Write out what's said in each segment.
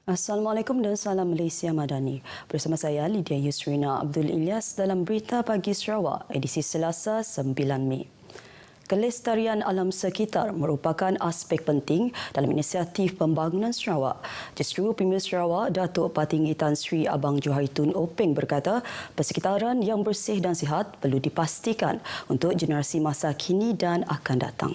Assalamualaikum dan salam Malaysia Madani. Bersama saya Lydia Yusrina Abdul Ilyas dalam Berita Pagi Sarawak, edisi Selasa 9 Mei. Kelestarian alam sekitar merupakan aspek penting dalam inisiatif pembangunan Sarawak. Justru Premier Sarawak, Datuk Patinggi Tan Sri Abang Johari Tun Openg berkata, persekitaran yang bersih dan sihat perlu dipastikan untuk generasi masa kini dan akan datang.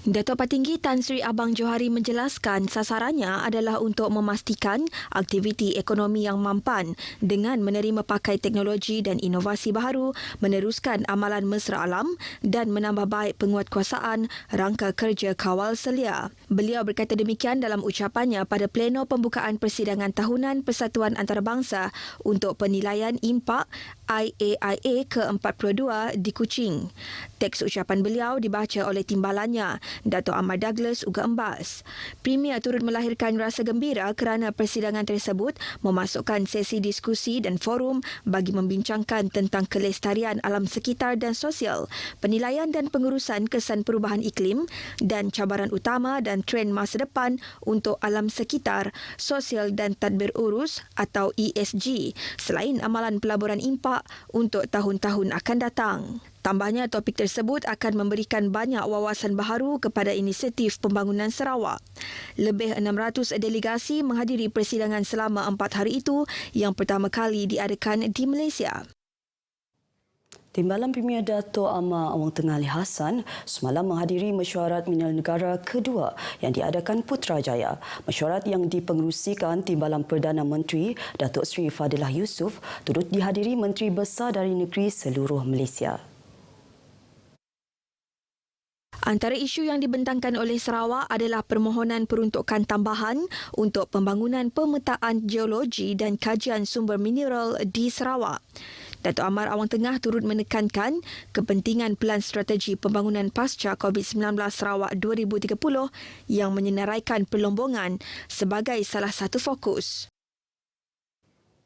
Datuk Patinggi Tan Sri Abang Johari menjelaskan sasarannya adalah untuk memastikan aktiviti ekonomi yang mampan dengan menerima pakai teknologi dan inovasi baharu, meneruskan amalan mesra alam dan menambah baik penguatkuasaan rangka kerja kawal selia. Beliau berkata demikian dalam ucapannya pada pleno pembukaan persidangan tahunan Persatuan Antarabangsa untuk penilaian impak IAIA ke-42 di Kuching. Teks ucapan beliau dibaca oleh timbalannya, Dato' Ahmad Douglas Uga Embas. Premier turut melahirkan rasa gembira kerana persidangan tersebut memasukkan sesi diskusi dan forum bagi membincangkan tentang kelestarian alam sekitar dan sosial, penilaian dan pengurusan kesan perubahan iklim dan cabaran utama dan trend masa depan untuk alam sekitar, sosial dan tadbir urus atau ESG, selain amalan pelaburan impak untuk tahun-tahun akan datang. Tambahnya, topik tersebut akan memberikan banyak wawasan baharu kepada inisiatif pembangunan Sarawak. Lebih 600 delegasi menghadiri persidangan selama 4 hari itu yang pertama kali diadakan di Malaysia. Timbalan Premier Dato' Amar Awang Tengah Ali Hassan semalam menghadiri mesyuarat Mineral Negara kedua yang diadakan Putrajaya. Mesyuarat yang dipengerusikan Timbalan Perdana Menteri Datuk Seri Fadilah Yusof turut dihadiri Menteri Besar dari Negeri seluruh Malaysia. Antara isu yang dibentangkan oleh Sarawak adalah permohonan peruntukan tambahan untuk pembangunan pemetaan geologi dan kajian sumber mineral di Sarawak. Datuk Amar Awang Tengah turut menekankan kepentingan pelan strategi pembangunan pasca COVID-19 Sarawak 2030 yang menyenaraikan perlombongan sebagai salah satu fokus.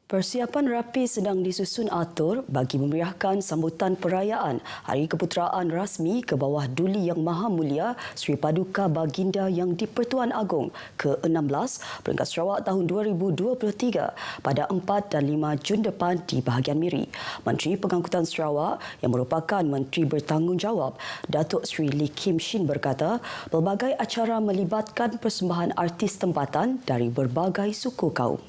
Persiapan rapi sedang disusun atur bagi memeriahkan sambutan perayaan Hari Keputeraan Rasmi ke bawah Duli Yang Maha Mulia Sri Paduka Baginda Yang di-Pertuan Agong ke-16 peringkat Sarawak tahun 2023 pada 4 dan 5 Jun depan di bahagian Miri. Menteri Pengangkutan Sarawak yang merupakan Menteri Bertanggungjawab Datuk Sri Lee Kim Shin berkata, pelbagai acara melibatkan persembahan artis tempatan dari berbagai suku kaum.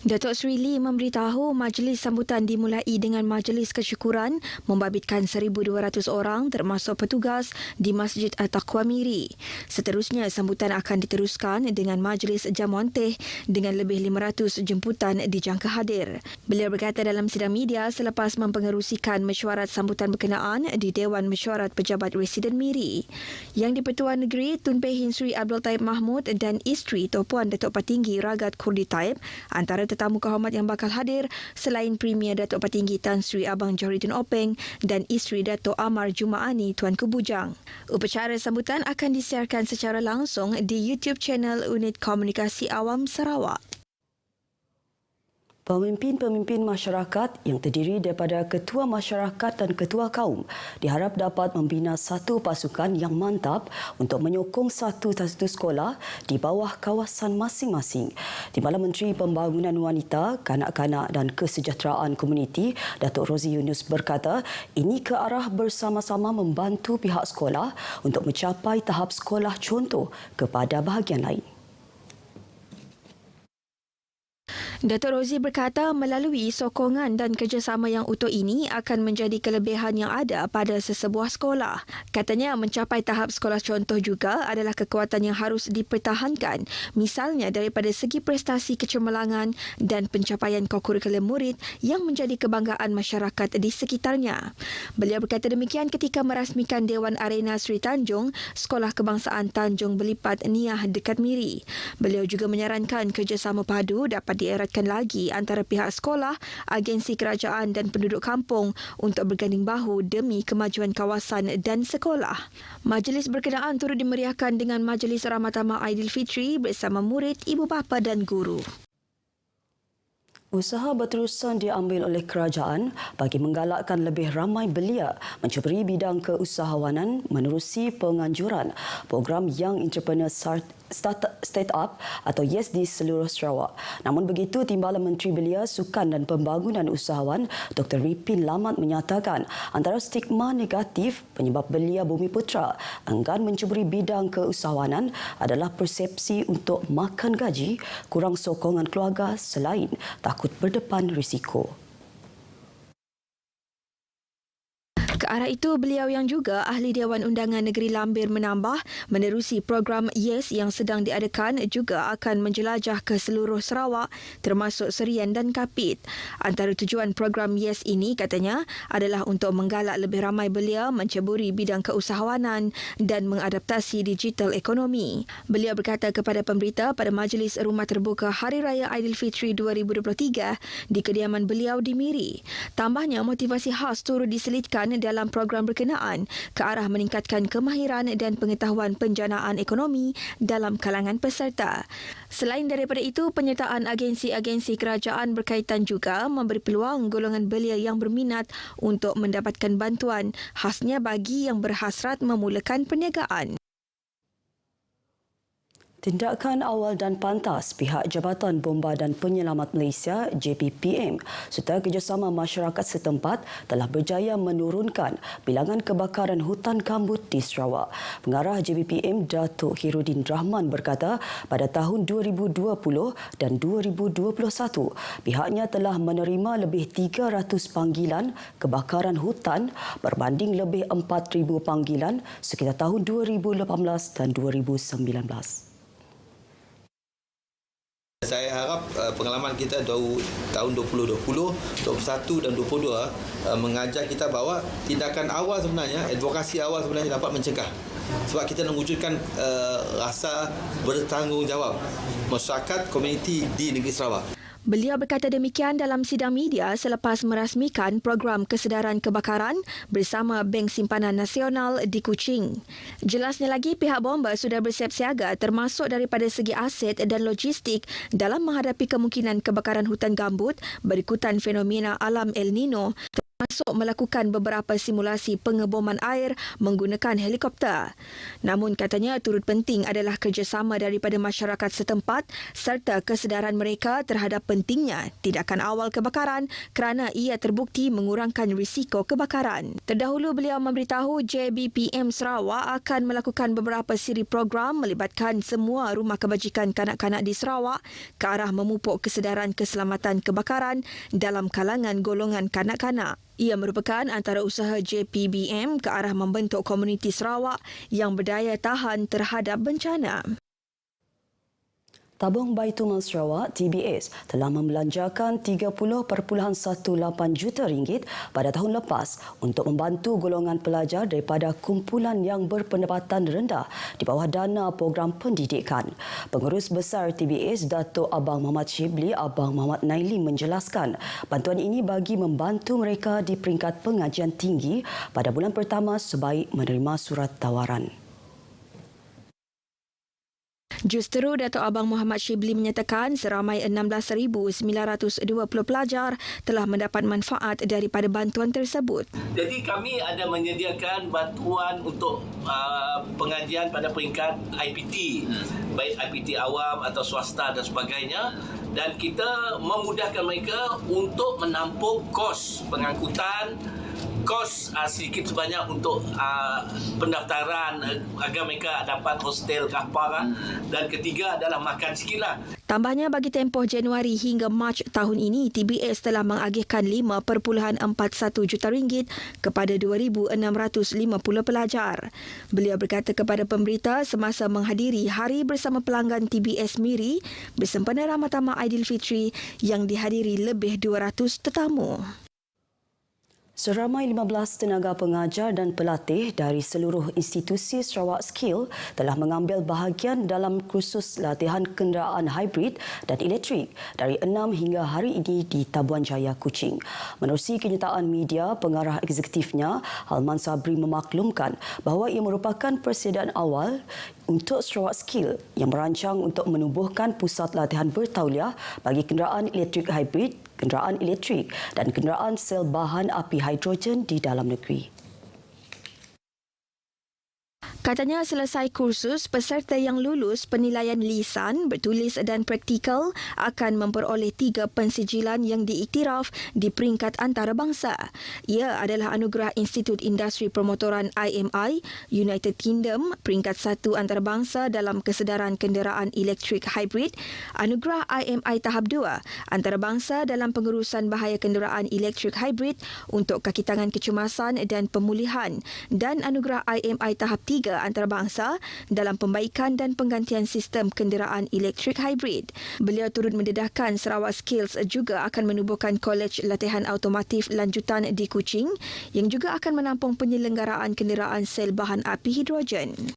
Datuk Sri Lee memberitahu majlis sambutan dimulai dengan majlis kesyukuran membabitkan 1,200 orang termasuk petugas di Masjid At-Taqwa Miri. Seterusnya, sambutan akan diteruskan dengan majlis jamuan teh dengan lebih 500 jemputan dijangka hadir. Beliau berkata dalam sidang media selepas mempengerusikan mesyuarat sambutan berkenaan di Dewan Mesyuarat Pejabat Residen Miri. Yang di-Pertuan Negeri Tun Pehin Sri Abdul Taib Mahmud dan isteri Tuan Datuk Patinggi Ragat Kurdi Taib antara tetamu kehormat yang bakal hadir selain Premier Datuk Patinggi Tan Sri Abang Johari Tun Openg dan isteri Datuk Amar Jumaani Tuanku Bujang. Upacara sambutan akan disiarkan secara langsung di YouTube channel Unit Komunikasi Awam Sarawak. Pemimpin-pemimpin masyarakat yang terdiri daripada ketua masyarakat dan ketua kaum diharap dapat membina satu pasukan yang mantap untuk menyokong satu sekolah di bawah kawasan masing-masing. Timbalan Menteri Pembangunan Wanita, Kanak-kanak dan Kesejahteraan Komuniti, Datuk Rozi Yunus berkata, ini ke arah bersama-sama membantu pihak sekolah untuk mencapai tahap sekolah contoh kepada bahagian lain. Datuk Rozi berkata melalui sokongan dan kerjasama yang utuh ini akan menjadi kelebihan yang ada pada sesebuah sekolah. Katanya mencapai tahap sekolah contoh juga adalah kekuatan yang harus dipertahankan, misalnya daripada segi prestasi kecemerlangan dan pencapaian kokurikulum murid yang menjadi kebanggaan masyarakat di sekitarnya. Beliau berkata demikian ketika merasmikan Dewan Arena Sri Tanjung, Sekolah Kebangsaan Tanjung Belipat Niah dekat Miri. Beliau juga menyarankan kerjasama padu dapat dieratkan lagi antara pihak sekolah, agensi kerajaan dan penduduk kampung untuk berganding bahu demi kemajuan kawasan dan sekolah. Majlis berkenaan turut dimeriahkan dengan Majlis Rahmat Ahmad Aidilfitri bersama murid, ibu bapa dan guru. Usaha berterusan diambil oleh kerajaan bagi menggalakkan lebih ramai belia mencuburi bidang keusahawanan menerusi penganjuran program Young Entrepreneur Startup atau YES di seluruh Sarawak. Namun begitu, Timbalan Menteri Belia, Sukan dan Pembangunan Usahawan Dr. Ripin Lamat menyatakan antara stigma negatif penyebab belia Bumiputera enggan mencuburi bidang keusahawanan adalah persepsi untuk makan gaji, kurang sokongan keluarga selain takut berdepan risiko. Ke arah itu, beliau yang juga Ahli Dewan Undangan Negeri Lambir menambah, menerusi program YES yang sedang diadakan juga akan menjelajah ke seluruh Sarawak termasuk Serian dan Kapit. Antara tujuan program YES ini, katanya, adalah untuk menggalak lebih ramai belia menceburi bidang keusahawanan dan mengadaptasi digital ekonomi. Beliau berkata kepada pemberita pada Majlis Rumah Terbuka Hari Raya Aidilfitri 2023 di kediaman beliau di Miri. Tambahnya, motivasi khas turut diselitkan dalam program berkenaan ke arah meningkatkan kemahiran dan pengetahuan penjanaan ekonomi dalam kalangan peserta. Selain daripada itu, penyertaan agensi-agensi kerajaan berkaitan juga memberi peluang golongan belia yang berminat untuk mendapatkan bantuan, khasnya bagi yang berhasrat memulakan perniagaan. Tindakan awal dan pantas pihak Jabatan Bomba dan Penyelamat Malaysia JBPM serta kerjasama masyarakat setempat telah berjaya menurunkan bilangan kebakaran hutan gambut di Sarawak. Pengarah JBPM Datuk Hirudin Rahman berkata pada tahun 2020 dan 2021 pihaknya telah menerima lebih 300 panggilan kebakaran hutan berbanding lebih 4,000 panggilan sekitar tahun 2018 dan 2019. Saya harap pengalaman kita tahun 2020, 2021 dan 2022 mengajar kita bahawa tindakan awal sebenarnya, advokasi awal sebenarnya dapat mencegah. Sebab kita nak wujudkan rasa bertanggungjawab masyarakat komuniti di negeri Sarawak. Beliau berkata demikian dalam sidang media selepas merasmikan program kesedaran kebakaran bersama Bank Simpanan Nasional di Kuching. Jelasnya lagi, pihak bomba sudah bersiap siaga termasuk daripada segi aset dan logistik dalam menghadapi kemungkinan kebakaran hutan gambut berikutan fenomena alam El Nino, termasuk melakukan beberapa simulasi pengeboman air menggunakan helikopter. Namun katanya turut penting adalah kerjasama daripada masyarakat setempat serta kesedaran mereka terhadap pentingnya tindakan awal kebakaran kerana ia terbukti mengurangkan risiko kebakaran. Terdahulu beliau memberitahu JBPM Sarawak akan melakukan beberapa siri program melibatkan semua rumah kebajikan kanak-kanak di Sarawak ke arah memupuk kesedaran keselamatan kebakaran dalam kalangan golongan kanak-kanak. Ia merupakan antara usaha JPBM ke arah membentuk komuniti Sarawak yang berdaya tahan terhadap bencana. Tabung Baitulmal Sarawak TBS telah membelanjakan 30.18 juta ringgit pada tahun lepas untuk membantu golongan pelajar daripada kumpulan yang berpendapatan rendah di bawah dana program pendidikan. Pengurus Besar TBS Datuk Abang Muhammad Shibli Abang Muhammad Naili menjelaskan bantuan ini bagi membantu mereka di peringkat pengajian tinggi pada bulan pertama sebaik menerima surat tawaran. Justeru Datuk Abang Muhammad Shibli menyatakan seramai 16,920 pelajar telah mendapat manfaat daripada bantuan tersebut. Jadi kami ada menyediakan bantuan untuk pengajian pada peringkat IPT, baik IPT awam atau swasta dan sebagainya, dan kita memudahkan mereka untuk menampung kos pengangkutan, kos sedikit sebanyak untuk pendaftaran agar mereka dapat hostel ke apa, dan ketiga adalah makan sikitlah. Tambahnya, bagi tempoh Januari hingga Mac tahun ini, TBS telah mengagihkan 5.41 juta ringgit kepada 2,650 pelajar. Beliau berkata kepada pemberita semasa menghadiri Hari Bersama Pelanggan TBS Miri bersempena Ramadhan Aidilfitri yang dihadiri lebih 200 tetamu. Seramai 15 tenaga pengajar dan pelatih dari seluruh institusi Sarawak Skill telah mengambil bahagian dalam kursus latihan kenderaan hybrid dan elektrik dari 6 hingga hari ini di Tabuan Jaya, Kuching. Menerusi kenyataan media, pengarah eksekutifnya, Halman Sabri memaklumkan bahawa ia merupakan persediaan awal untuk Sarawak Skill yang merancang untuk menubuhkan pusat latihan bertauliah bagi kenderaan elektrik hybrid, kenderaan elektrik dan kenderaan sel bahan api hidrogen di dalam negeri. Katanya selesai kursus, peserta yang lulus penilaian lisan, bertulis dan praktikal akan memperoleh 3 pensijilan yang diiktiraf di peringkat antarabangsa. Ia adalah anugerah Institut Industri Permotoran IMI, United Kingdom, peringkat 1 antarabangsa dalam kesedaran kenderaan elektrik hybrid, anugerah IMI tahap 2, antarabangsa dalam pengurusan bahaya kenderaan elektrik hybrid untuk kaki tangan kecemasan dan pemulihan, dan anugerah IMI tahap 3 antarabangsa dalam pembaikan dan penggantian sistem kenderaan elektrik hybrid. Beliau turut mendedahkan Sarawak Skills juga akan menubuhkan kolej latihan automotif lanjutan di Kuching yang juga akan menampung penyelenggaraan kenderaan sel bahan api hidrogen.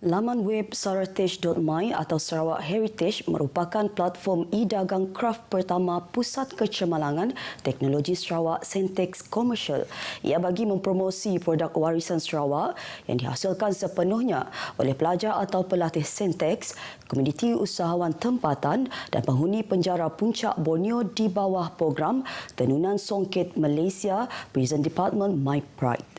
Laman web saratesh.my atau Sarawak Heritage merupakan platform e-dagang kraft pertama Pusat Kecemerlangan Teknologi Sarawak Sentex Komersial. Ia bagi mempromosi produk warisan Sarawak yang dihasilkan sepenuhnya oleh pelajar atau pelatih Sentex, komuniti usahawan tempatan dan penghuni penjara Puncak Borneo di bawah program Tenunan Songket Malaysia Prison Department My Pride.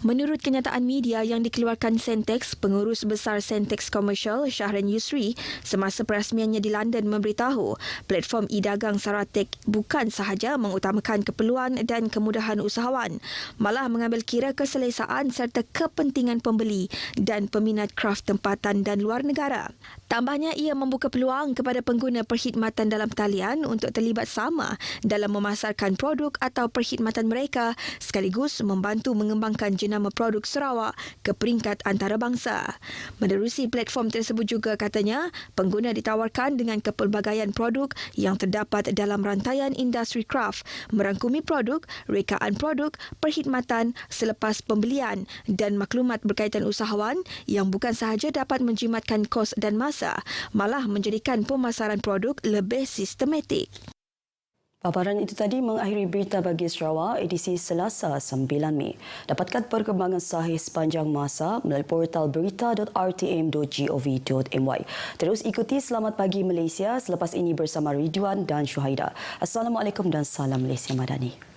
Menurut kenyataan media yang dikeluarkan Sentex, pengurus besar Sentex Komersial Shahran Yusri semasa perasmiannya di London memberitahu platform e-dagang Saratek bukan sahaja mengutamakan keperluan dan kemudahan usahawan, malah mengambil kira keselesaan serta kepentingan pembeli dan peminat kraft tempatan dan luar negara. Tambahnya, ia membuka peluang kepada pengguna perkhidmatan dalam talian untuk terlibat sama dalam memasarkan produk atau perkhidmatan mereka sekaligus membantu mengembangkan jenama produk Sarawak ke peringkat antarabangsa. Menerusi platform tersebut juga katanya, pengguna ditawarkan dengan kepelbagaian produk yang terdapat dalam rantaian industri kraft, merangkumi produk, rekaan produk, perkhidmatan selepas pembelian dan maklumat berkaitan usahawan yang bukan sahaja dapat menjimatkan kos dan masa, malah menjadikan pemasaran produk lebih sistematik. Paparan itu tadi mengakhiri berita bagi Sarawak edisi Selasa 9 Mei. Dapatkan perkembangan sahih sepanjang masa melalui portal berita.rtm.gov.my. Terus ikuti Selamat Pagi Malaysia selepas ini bersama Ridwan dan Syuhaida. Assalamualaikum dan salam Malaysia Madani.